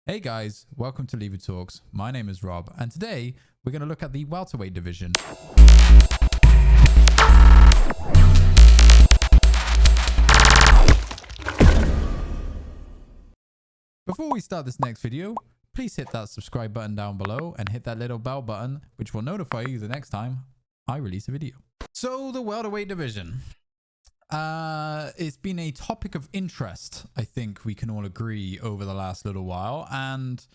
Hey guys, welcome to Lever Talks. My name is Rob, and today we're going to look at the welterweight division. Before we start this next video, please hit that subscribe button down below and hit that little bell button, which will notify you the next time I release a video. So the welterweight division. It's been a topic of interest, I think we can all agree, over the last little while, and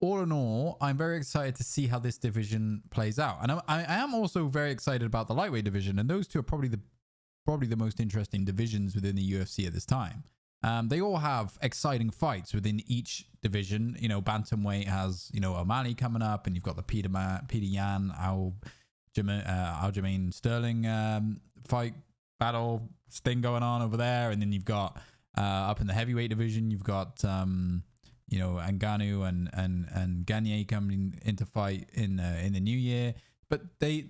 all in all, I'm very excited to see how this division plays out. And I am also very excited about the lightweight division, and those two are probably the most interesting divisions within the UFC at this time. They all have exciting fights within each division. You know, bantamweight has, you know, O'Malley coming up, and you've got the Peter Yan, Aljamain Sterling fight battle thing going on over there, and then you've got up in the heavyweight division, you've got you know, Ngannou and Gagne coming into fight in the new year. But they're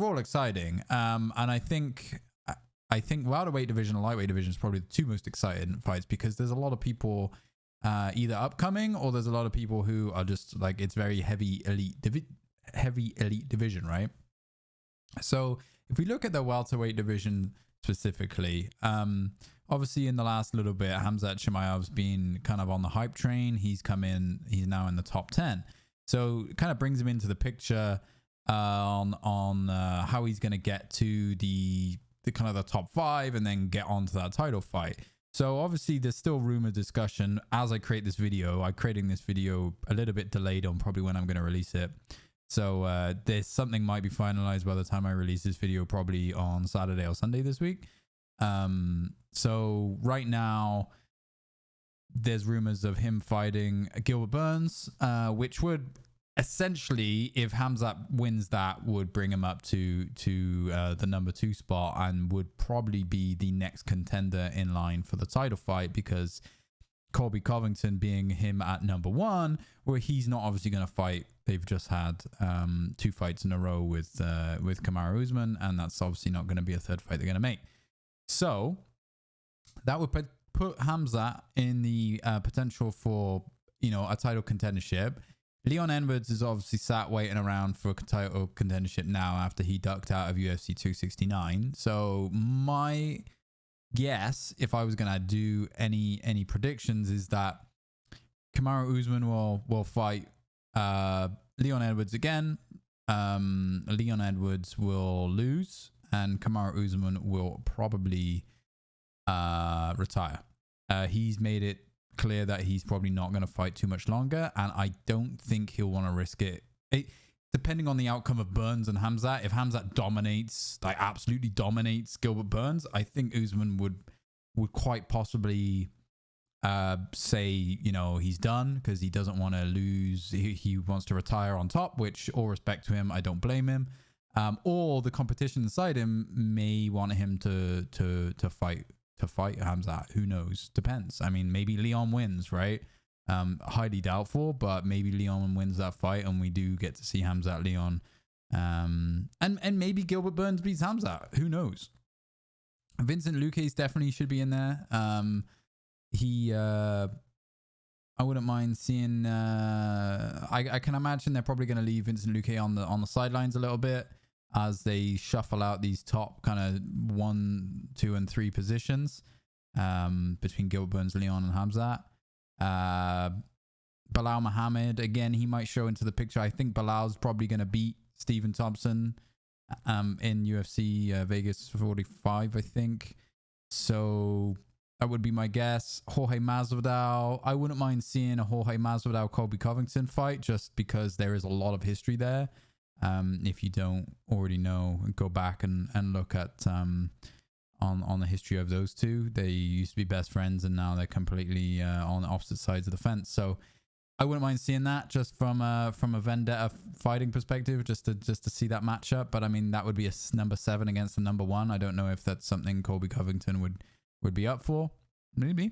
all exciting, and I think welterweight division and lightweight division is probably the two most exciting fights, because there's a lot of people either upcoming, or there's a lot of people who are just like, it's very heavy elite division, right? So if we look at the welterweight division specifically, obviously in the last little bit, Khamzat Chimaev's been kind of on the hype train. He's now in the top 10, so it kind of brings him into the picture on how he's going to get to the kind of the top 5 and then get onto that title fight. So obviously there's still rumor discussion as I create this video. I'm creating this video a little bit delayed on probably when I'm going to release it. So there's something might be finalized by the time I release this video, probably on Saturday or Sunday this week. So right now there's rumors of him fighting Gilbert Burns, which would essentially, if Khamzat wins, that would bring him up to the number 2 spot, and would probably be the next contender in line for the title fight, because Colby Covington being him at number 1, where he's not obviously going to fight. They've just had 2 fights in a row with Kamaru Usman, and that's obviously not going to be a third fight they're going to make. So that would put Khamzat in the potential for, you know, a title contendership. Leon Edwards is obviously sat waiting around for a title contendership now after he ducked out of UFC 269. So my guess, if I was going to do any predictions, is that Kamaru Usman will fight Leon Edwards again. Leon Edwards will lose, and Kamaru Usman will probably retire. He's made it clear that he's probably not going to fight too much longer, and I don't think he'll want to risk it. Depending on the outcome of Burns and Khamzat, if Khamzat dominates, like absolutely dominates Gilbert Burns, I think Usman would quite possibly say, you know, he's done, because he doesn't want to lose. He wants to retire on top, which, all respect to him, I don't blame him. Or the competition inside him may want him to fight Khamzat. Who knows? Depends. I mean, maybe Leon wins, right? Highly doubtful, but maybe Leon wins that fight, and we do get to see Khamzat Leon. And maybe Gilbert Burns beats Khamzat. Who knows? Vincent Luque definitely should be in there. I wouldn't mind seeing. I can imagine they're probably going to leave Vincent Luque on the sidelines a little bit as they shuffle out these top kind of 1, 2, and 3 positions between Gilbert Burns, Leon, and Khamzat. Belal Muhammad, again, he might show into the picture. I think Belal's probably going to beat Stephen Thompson in UFC Vegas 45, I think. So that would be my guess. Jorge Masvidal, I wouldn't mind seeing a Jorge Masvidal Colby Covington fight, just because there is a lot of history there. If you don't already know, go back and look at on the history of those two. They used to be best friends, and now they're completely on the opposite sides of the fence. So I wouldn't mind seeing that, just from a vendetta fighting perspective, just to see that matchup. But I mean, that would be a number 7 against a number 1. I don't know if that's something Colby Covington would be up for. Maybe.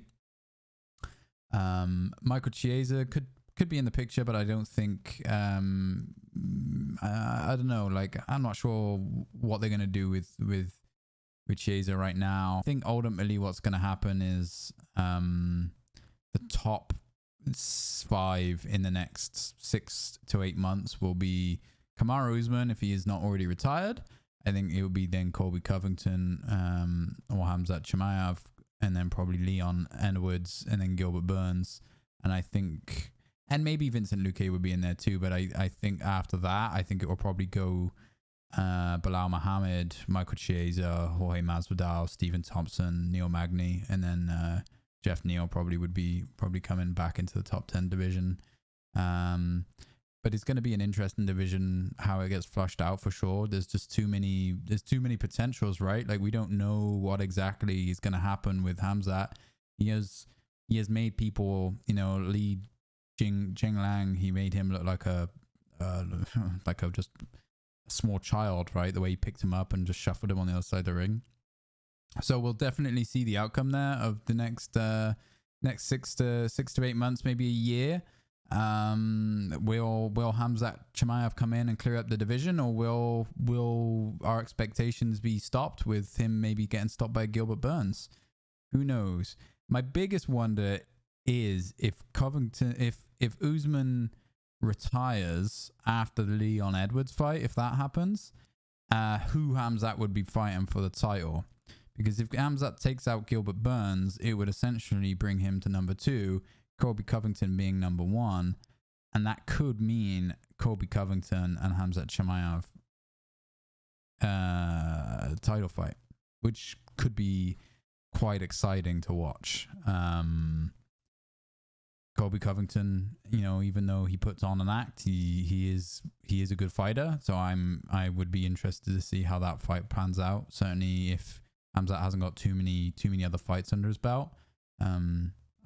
Michael Chiesa could be in the picture, but I don't think. I don't know. Like, I'm not sure what they're gonna do with Chiesa right now. I think ultimately what's gonna happen is the top 5 in the next 6 to 8 months will be Kamaru Usman, if he is not already retired. I think it will be then Colby Covington or Khamzat Chimaev, and then probably Leon Edwards, and then Gilbert Burns. And I think, and maybe Vincent Luque would be in there too, but I think after that, I think it will probably go Bilal Muhammad, Michael Chiesa, Jorge Masvidal, Stephen Thompson, Neil Magny, and then Jeff Neal probably would be coming back into the top 10 division. But it's going to be an interesting division, how it gets flushed out for sure. There's too many potentials, right? Like, we don't know what exactly is going to happen with Khamzat. He has made people, Li Jinglang, he made him look like a just a small child, right? The way he picked him up and just shuffled him on the other side of the ring. So we'll definitely see the outcome there of the next 6 to 8 months, maybe a year. Will Khamzat Chimaev come in and clear up the division, or will our expectations be stopped with him maybe getting stopped by Gilbert Burns? Who knows? My biggest wonder is if Usman retires after the Leon Edwards fight, if that happens, who Khamzat would be fighting for the title. Because if Khamzat takes out Gilbert Burns, it would essentially bring him to number 2, Colby Covington being number 1, and that could mean Colby Covington and Khamzat Chimaev title fight, which could be quite exciting to watch. Colby Covington, even though he puts on an act, he is a good fighter. So I would be interested to see how that fight pans out. Certainly, if Khamzat hasn't got too many other fights under his belt,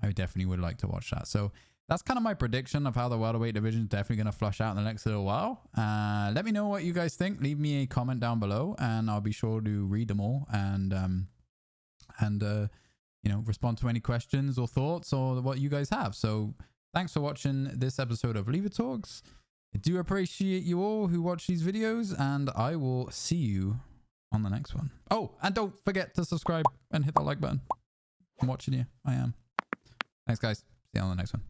I definitely would like to watch that. So that's kind of my prediction of how the welterweight division is definitely going to flush out in the next little while. Let me know what you guys think. Leave me a comment down below, and I'll be sure to read them all and respond to any questions or thoughts or what you guys have. So thanks for watching this episode of Lever Talks. I do appreciate you all who watch these videos, and I will see you on the next one. Oh, and don't forget to subscribe and hit that like button. I'm watching you. I am. Thanks, guys. See you on the next one.